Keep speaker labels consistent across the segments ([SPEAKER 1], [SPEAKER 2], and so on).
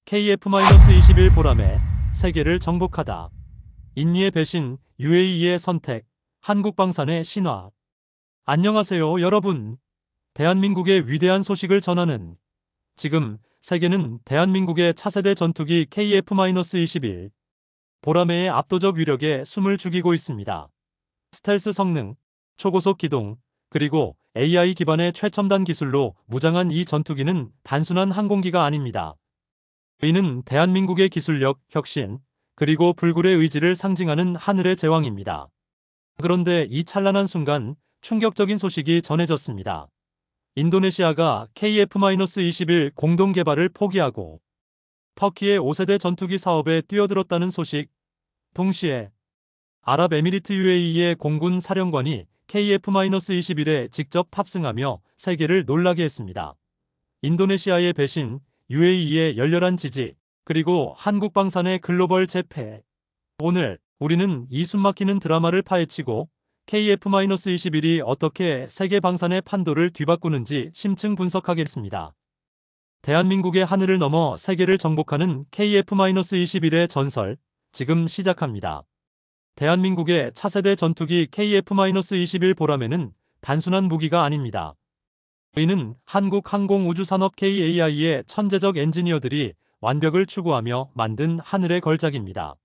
[SPEAKER 1] KF-21 보람에 세계를 정복하다. 인니의 배신, UAE의 선택, 한국방산의 신화. 안녕하세요, 여러분. 대한민국의 위대한 소식을 전하는 지금 세계는 대한민국의 차세대 전투기 KF-21 보라매의 압도적 위력에 숨을 죽이고 있습니다. 스텔스 성능, 초고속 기동, 그리고 AI 기반의 최첨단 기술로 무장한 이 전투기는 단순한 항공기가 아닙니다. 이는 대한민국의 기술력, 혁신, 그리고 불굴의 의지를 상징하는 하늘의 제왕입니다. 그런데 이 찬란한 순간 충격적인 소식이 전해졌습니다. 인도네시아가 KF-21 공동 개발을 포기하고 터키의 5세대 전투기 사업에 뛰어들었다는 소식. 동시에 아랍에미리트 UAE의 공군 사령관이 KF-21에 직접 탑승하며 세계를 놀라게 했습니다. 인도네시아의 배신, UAE의 열렬한 지지, 그리고 한국방산의 글로벌 재패. 오늘 우리는 이 숨막히는 드라마를 파헤치고 KF-21이 어떻게 세계 방산의 판도를 뒤바꾸는지 심층 분석하겠습니다. 대한민국의 하늘을 넘어 세계를 정복하는 KF-21의 전설, 지금 시작합니다. 대한민국의 차세대 전투기 KF-21 보라매는 단순한 무기가 아닙니다. 이는 한국항공우주산업 KAI의 천재적 엔지니어들이 완벽을 추구하며 만든 하늘의 걸작입니다.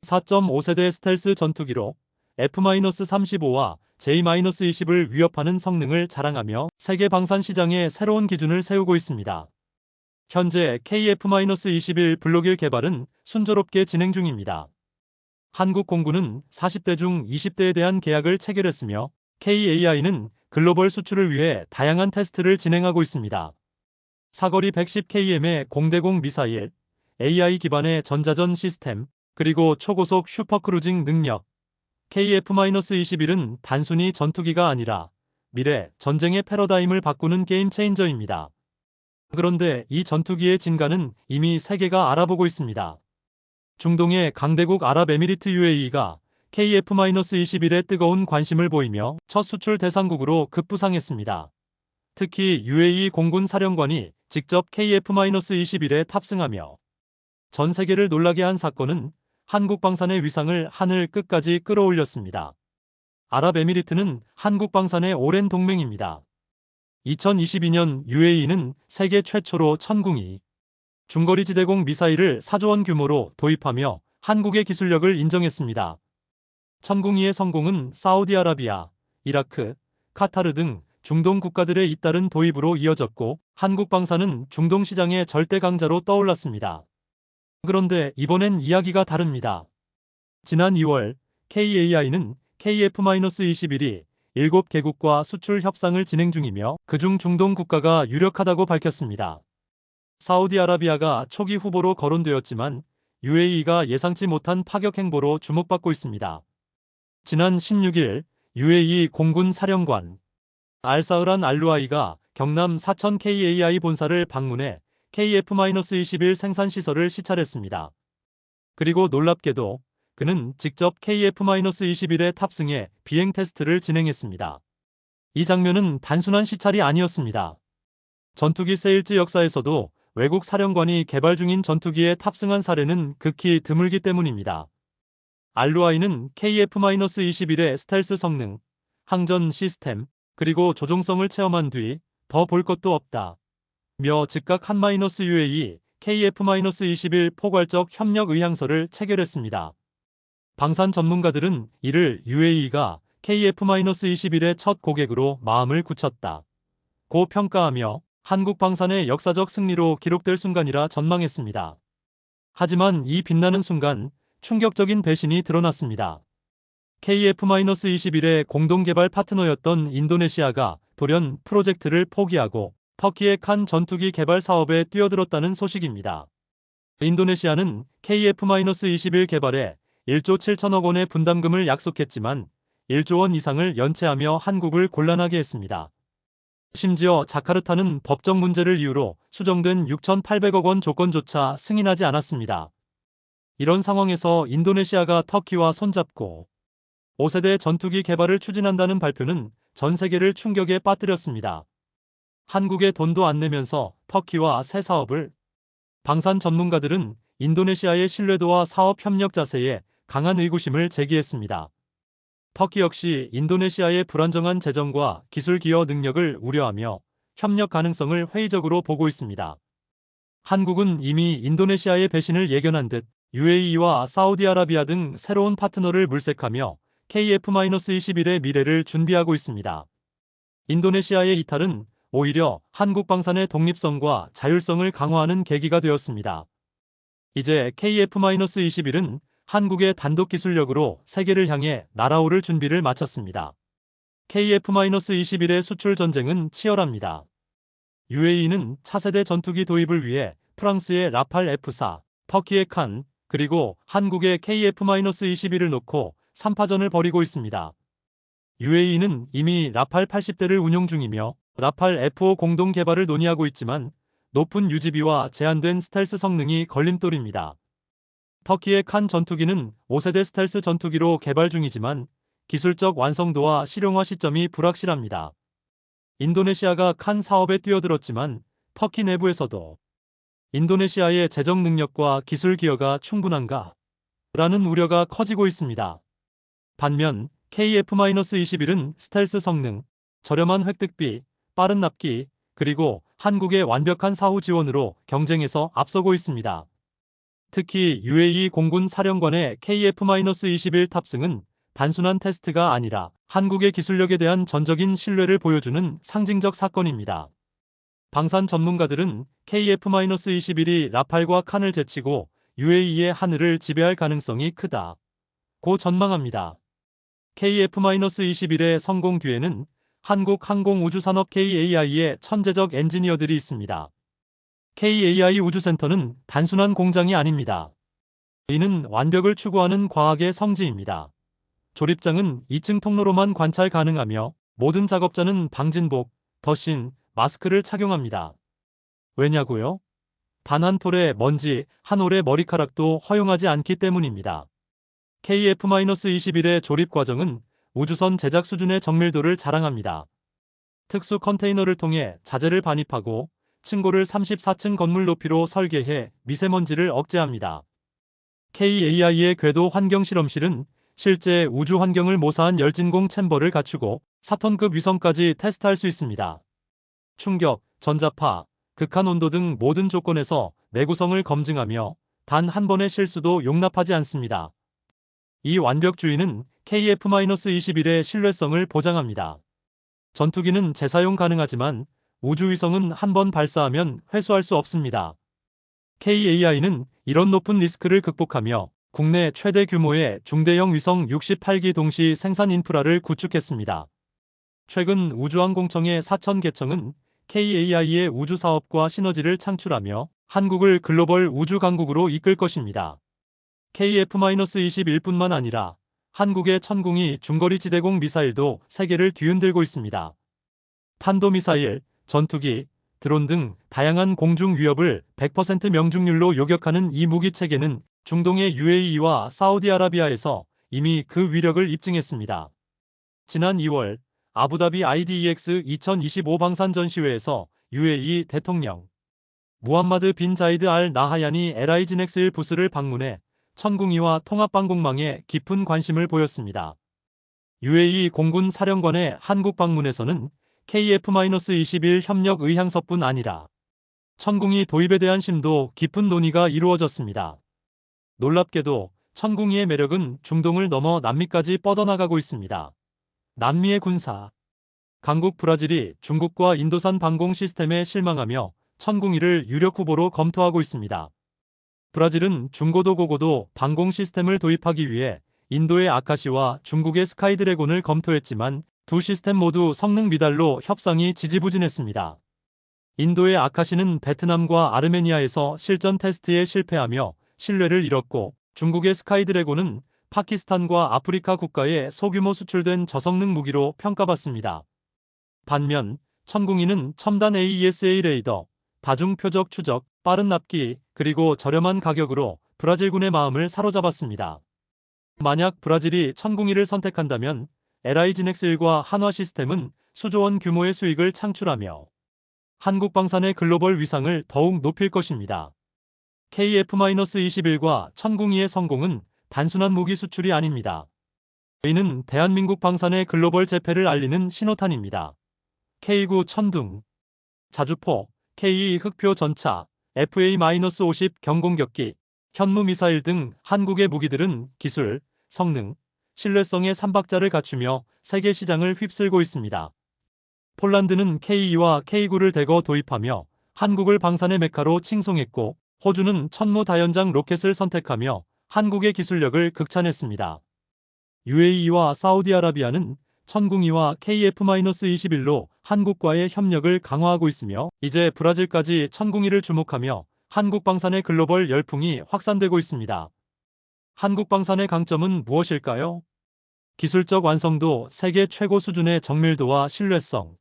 [SPEAKER 1] 4.5세대 스텔스 전투기로 F-35와 J-20을 위협하는 성능을 자랑하며 세계 방산 시장에 새로운 기준을 세우고 있습니다. 현재 KF-21 블록 1 개발은 순조롭게 진행 중입니다. 한국 공군은 40대 중 20대에 대한 계약을 체결했으며 KAI는 글로벌 수출을 위해 다양한 테스트를 진행하고 있습니다. 사거리 110km의 공대공 미사일, AI 기반의 전자전 시스템, 그리고 초고속 슈퍼크루징 능력. KF-21은 단순히 전투기가 아니라 미래 전쟁의 패러다임을 바꾸는 게임 체인저입니다. 그런데 이 전투기의 진가는 이미 세계가 알아보고 있습니다. 중동의 강대국 아랍에미리트 UAE가 KF-21에 뜨거운 관심을 보이며 첫 수출 대상국으로 급부상했습니다. 특히 UAE 공군 사령관이 직접 KF-21에 탑승하며 전 세계를 놀라게 한 사건은 한국방산의 위상을 하늘 끝까지 끌어올렸습니다. 아랍에미리트는 한국방산의 오랜 동맹입니다. 2022년 UAE는 세계 최초로 천궁이 중거리 지대공 미사일을 4조 원 규모로 도입하며 한국의 기술력을 인정했습니다. 천궁이의 성공은 사우디아라비아, 이라크, 카타르 등 중동 국가들의 잇따른 도입으로 이어졌고 한국방산은 중동 시장의 절대 강자로 떠올랐습니다. 그런데 이번엔 이야기가 다릅니다. 지난 2월 KAI는 KF-21이 7개국과 수출 협상을 진행 중이며 그중 중동 국가가 유력하다고 밝혔습니다. 사우디아라비아가 초기 후보로 거론되었지만 UAE가 예상치 못한 파격 행보로 주목받고 있습니다. 지난 16일 UAE 공군 사령관 알사흐란 알루아이가 경남 사천 KAI 본사를 방문해 KF-21 생산시설을 시찰했습니다. 그리고 놀랍게도 그는 직접 KF-21에 탑승해 비행 테스트를 진행했습니다. 이 장면은 단순한 시찰이 아니었습니다. 전투기 세일즈 역사에서도 외국 사령관이 개발 중인 전투기에 탑승한 사례는 극히 드물기 때문입니다. 알루아이는 KF-21의 스텔스 성능, 항전 시스템, 그리고 조종성을 체험한 뒤 더 볼 것도 없다 며 즉각 한-UAE KF-21 포괄적 협력 의향서를 체결했습니다. 방산 전문가들은 이를 UAE가 KF-21의 첫 고객으로 마음을 굳혔다 고 평가하며 한국 방산의 역사적 승리로 기록될 순간이라 전망했습니다. 하지만 이 빛나는 순간 충격적인 배신이 드러났습니다. KF-21의 공동개발 파트너였던 인도네시아가 돌연 프로젝트를 포기하고 터키의 칸 전투기 개발 사업에 뛰어들었다는 소식입니다. 인도네시아는 KF-21 개발에 1조 7천억 원의 분담금을 약속했지만 1조 원 이상을 연체하며 한국을 곤란하게 했습니다. 심지어 자카르타는 법적 문제를 이유로 수정된 6,800억 원 조건조차 승인하지 않았습니다. 이런 상황에서 인도네시아가 터키와 손잡고 5세대 전투기 개발을 추진한다는 발표는 전 세계를 충격에 빠뜨렸습니다. 한국에 돈도 안 내면서 터키와 새 사업을 방산 전문가들은 인도네시아의 신뢰도와 사업 협력 자세에 강한 의구심을 제기했습니다. 터키 역시 인도네시아의 불안정한 재정과 기술 기여 능력을 우려하며 협력 가능성을 회의적으로 보고 있습니다. 한국은 이미 인도네시아의 배신을 예견한 듯 UAE와 사우디아라비아 등 새로운 파트너를 물색하며 KF-21의 미래를 준비하고 있습니다. 인도네시아의 이탈은 오히려 한국 방산의 독립성과 자율성을 강화하는 계기가 되었습니다. 이제 KF-21은 한국의 단독 기술력으로 세계를 향해 날아오를 준비를 마쳤습니다. KF-21의 수출 전쟁은 치열합니다. UAE는 차세대 전투기 도입을 위해 프랑스의 라팔 F4, 터키의 칸, 그리고 한국의 KF-21을 놓고 3파전을 벌이고 있습니다. UAE는 이미 라팔 80대를 운용 중이며 라팔 F5 공동 개발을 논의하고 있지만 높은 유지비와 제한된 스텔스 성능이 걸림돌입니다. 터키의 칸 전투기는 5세대 스텔스 전투기로 개발 중이지만 기술적 완성도와 실용화 시점이 불확실합니다. 인도네시아가 칸 사업에 뛰어들었지만 터키 내부에서도 인도네시아의 재정 능력과 기술 기여가 충분한가? 라는 우려가 커지고 있습니다. 반면 KF-21은 스텔스 성능, 저렴한 획득비, 빠른 납기, 그리고 한국의 완벽한 사후 지원으로 경쟁에서 앞서고 있습니다. 특히 UAE 공군 사령관의 KF-21 탑승은 단순한 테스트가 아니라 한국의 기술력에 대한 전적인 신뢰를 보여주는 상징적 사건입니다. 방산 전문가들은 KF-21이 라팔과 칸을 제치고 UAE의 하늘을 지배할 가능성이 크다고 전망합니다. KF-21의 성공 뒤에는 한국 항공우주산업 KAI의 천재적 엔지니어들이 있습니다. KAI 우주센터는 단순한 공장이 아닙니다. 이는 완벽을 추구하는 과학의 성지입니다. 조립장은 2층 통로로만 관찰 가능하며 모든 작업자는 방진복, 더신, 마스크를 착용합니다. 왜냐고요? 단 한 톨의 먼지, 한 올의 머리카락도 허용하지 않기 때문입니다. KF-21의 조립 과정은 우주선 제작 수준의 정밀도를 자랑합니다. 특수 컨테이너를 통해 자재를 반입하고 층고를 34층 건물 높이로 설계해 미세먼지를 억제합니다. KAI의 궤도 환경 실험실은 실제 우주 환경을 모사한 열진공 챔버를 갖추고 4톤급 위성까지 테스트할 수 있습니다. 충격, 전자파, 극한 온도 등 모든 조건에서 내구성을 검증하며 단 한 번의 실수도 용납하지 않습니다. 이 완벽주의는 KF-21의 신뢰성을 보장합니다. 전투기는 재사용 가능하지만 우주위성은 한 번 발사하면 회수할 수 없습니다. KAI는 이런 높은 리스크를 극복하며 국내 최대 규모의 중대형 위성 68기 동시 생산 인프라를 구축했습니다. 최근 우주항공청의 사천개청은 KAI의 우주사업과 시너지를 창출하며 한국을 글로벌 우주 강국으로 이끌 것입니다. KF-21뿐만 아니라 한국의 천궁이 중거리 지대공 미사일도 세계를 뒤흔들고 있습니다. 탄도미사일, 전투기, 드론 등 다양한 공중 위협을 100% 명중률로 요격하는 이 무기 체계는 중동의 UAE와 사우디아라비아에서 이미 그 위력을 입증했습니다. 지난 2월 아부다비 IDEX 2025 방산 전시회에서 UAE 대통령 무함마드 빈 자이드 알 나하얀이 LIG넥스1 부스를 방문해 천궁이와 통합방공망에 깊은 관심을 보였습니다. UAE 공군 사령관의 한국 방문에서는 KF-21 협력 의향서뿐 아니라 천궁이 도입에 대한 심도 깊은 논의가 이루어졌습니다. 놀랍게도 천궁이의 매력은 중동을 넘어 남미까지 뻗어나가고 있습니다. 남미의 군사 강국 브라질이 중국과 인도산 방공 시스템에 실망하며 천궁이를 유력 후보로 검토하고 있습니다. 브라질은 중고도 고고도 방공 시스템을 도입하기 위해 인도의 아카시와 중국의 스카이드래곤을 검토했지만 두 시스템 모두 성능 미달로 협상이 지지부진했습니다. 인도의 아카시는 베트남과 아르메니아에서 실전 테스트에 실패하며 신뢰를 잃었고 중국의 스카이드래곤은 파키스탄과 아프리카 국가에 소규모 수출된 저성능 무기로 평가받습니다. 반면 천궁이는 첨단 AESA 레이더, 다중 표적 추적, 빠른 납기, 그리고 저렴한 가격으로 브라질군의 마음을 사로잡았습니다. 만약 브라질이 천궁이를 선택한다면 LIG넥스1과 한화 시스템은 수조원 규모의 수익을 창출하며 한국 방산의 글로벌 위상을 더욱 높일 것입니다. KF-21과 천궁이의 성공은 단순한 무기 수출이 아닙니다. 이는 대한민국 방산의 글로벌 재패를 알리는 신호탄입니다. K9 천둥, 자주포, K2 흑표 전차, FA-50 경공격기, 현무 미사일 등 한국의 무기들은 기술, 성능, 신뢰성의 삼박자를 갖추며 세계 시장을 휩쓸고 있습니다. 폴란드는 K2와 K9를 대거 도입하며 한국을 방산의 메카로 칭송했고, 호주는 천무 다연장 로켓을 선택하며 한국의 기술력을 극찬했습니다. UAE와 사우디아라비아는 천궁이와 KF-21로 한국과의 협력을 강화하고 있으며, 이제 브라질까지 천궁이를 주목하며 한국 방산의 글로벌 열풍이 확산되고 있습니다. 한국 방산의 강점은 무엇일까요? 기술적 완성도, 세계 최고 수준의 정밀도와 신뢰성,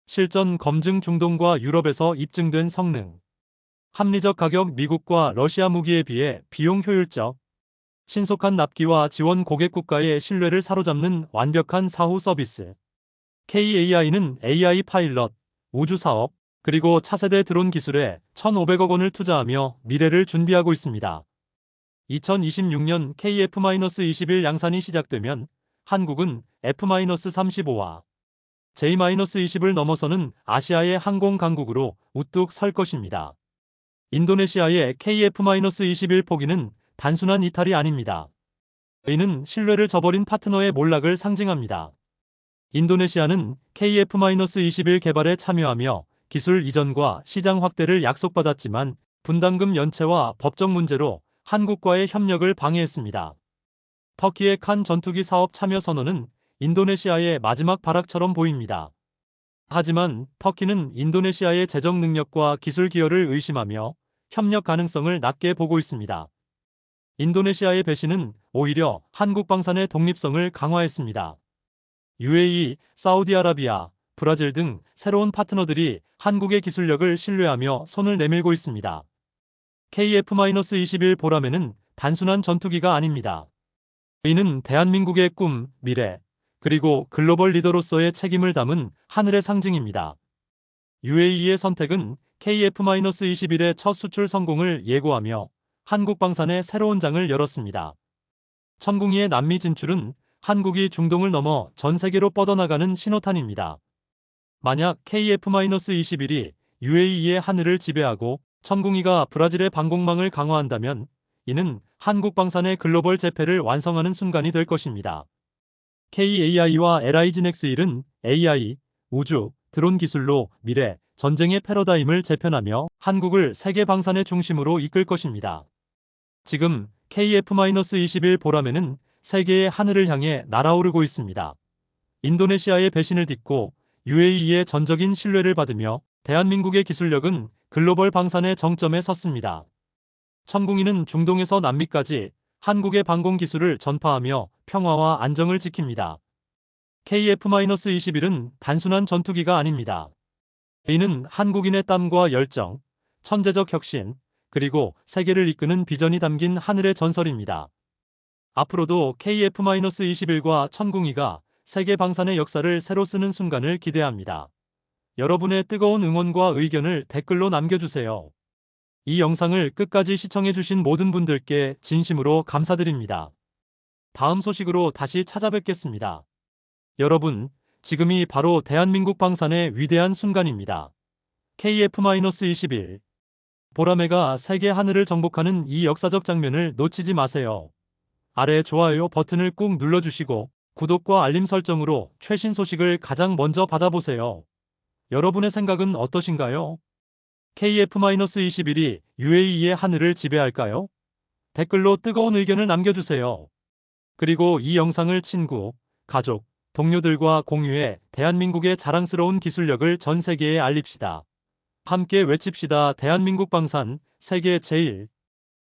[SPEAKER 1] 실전 검증 중동과 유럽에서 입증된 성능, 합리적 가격, 미국과 러시아 무기에 비해 비용 효율적, 신속한 납기와 지원, 고객 국가의 신뢰를 사로잡는 완벽한 사후 서비스. KAI는 AI 파일럿, 우주 사업, 그리고 차세대 드론 기술에 1,500억 원을 투자하며 미래를 준비하고 있습니다. 2026년 KF-21 양산이 시작되면 한국은 F-35와 J-20을 넘어서는 아시아의 항공 강국으로 우뚝 설 것입니다. 인도네시아의 KF-21 포기는 단순한 이탈이 아닙니다. 이는 신뢰를 저버린 파트너의 몰락을 상징합니다. 인도네시아는 KF-21 개발에 참여하며 기술 이전과 시장 확대를 약속받았지만 분담금 연체와 법적 문제로 한국과의 협력을 방해했습니다. 터키의 칸 전투기 사업 참여 선언은 인도네시아의 마지막 발악처럼 보입니다. 하지만 터키는 인도네시아의 재정 능력과 기술 기여를 의심하며 협력 가능성을 낮게 보고 있습니다. 인도네시아의 배신은 오히려 한국 방산의 독립성을 강화했습니다. UAE, 사우디아라비아, 브라질 등 새로운 파트너들이 한국의 기술력을 신뢰하며 손을 내밀고 있습니다. KF-21 보라매는 단순한 전투기가 아닙니다. 이는 대한민국의 꿈, 미래, 그리고 글로벌 리더로서의 책임을 담은 하늘의 상징입니다. UAE의 선택은 KF-21의 첫 수출 성공을 예고하며 한국 방산의 새로운 장을 열었습니다. 천궁이의 남미 진출은 한국이 중동을 넘어 전 세계로 뻗어나가는 신호탄입니다. 만약 KF-21이 UAE의 하늘을 지배하고 천궁이가 브라질의 방공망을 강화한다면 이는 한국 방산의 글로벌 재패를 완성하는 순간이 될 것입니다. KAI와 LIGNX1은 AI, 우주, 드론 기술로 미래, 전쟁의 패러다임을 재편하며 한국을 세계 방산의 중심으로 이끌 것입니다. 지금 KF-21 보라매는 세계의 하늘을 향해 날아오르고 있습니다. 인도네시아의 배신을 딛고 UAE의 전적인 신뢰를 받으며 대한민국의 기술력은 글로벌 방산의 정점에 섰습니다. 천궁이는 중동에서 남미까지 한국의 방공 기술을 전파하며 평화와 안정을 지킵니다. KF-21은 단순한 전투기가 아닙니다. 이는 한국인의 땀과 열정, 천재적 혁신, 그리고 세계를 이끄는 비전이 담긴 하늘의 전설입니다. 앞으로도 KF-21과 천궁이가 세계 방산의 역사를 새로 쓰는 순간을 기대합니다. 여러분의 뜨거운 응원과 의견을 댓글로 남겨주세요. 이 영상을 끝까지 시청해주신 모든 분들께 진심으로 감사드립니다. 다음 소식으로 다시 찾아뵙겠습니다. 여러분, 지금이 바로 대한민국 방산의 위대한 순간입니다. KF-21 보라매가 세계 하늘을 정복하는 이 역사적 장면을 놓치지 마세요. 아래 좋아요 버튼을 꾹 눌러주시고 구독과 알림 설정으로 최신 소식을 가장 먼저 받아보세요. 여러분의 생각은 어떠신가요? KF-21이 UAE의 하늘을 지배할까요? 댓글로 뜨거운 의견을 남겨주세요. 그리고 이 영상을 친구, 가족, 동료들과 공유해 대한민국의 자랑스러운 기술력을 전 세계에 알립시다. 함께 외칩시다. 대한민국 방산, 세계 제일.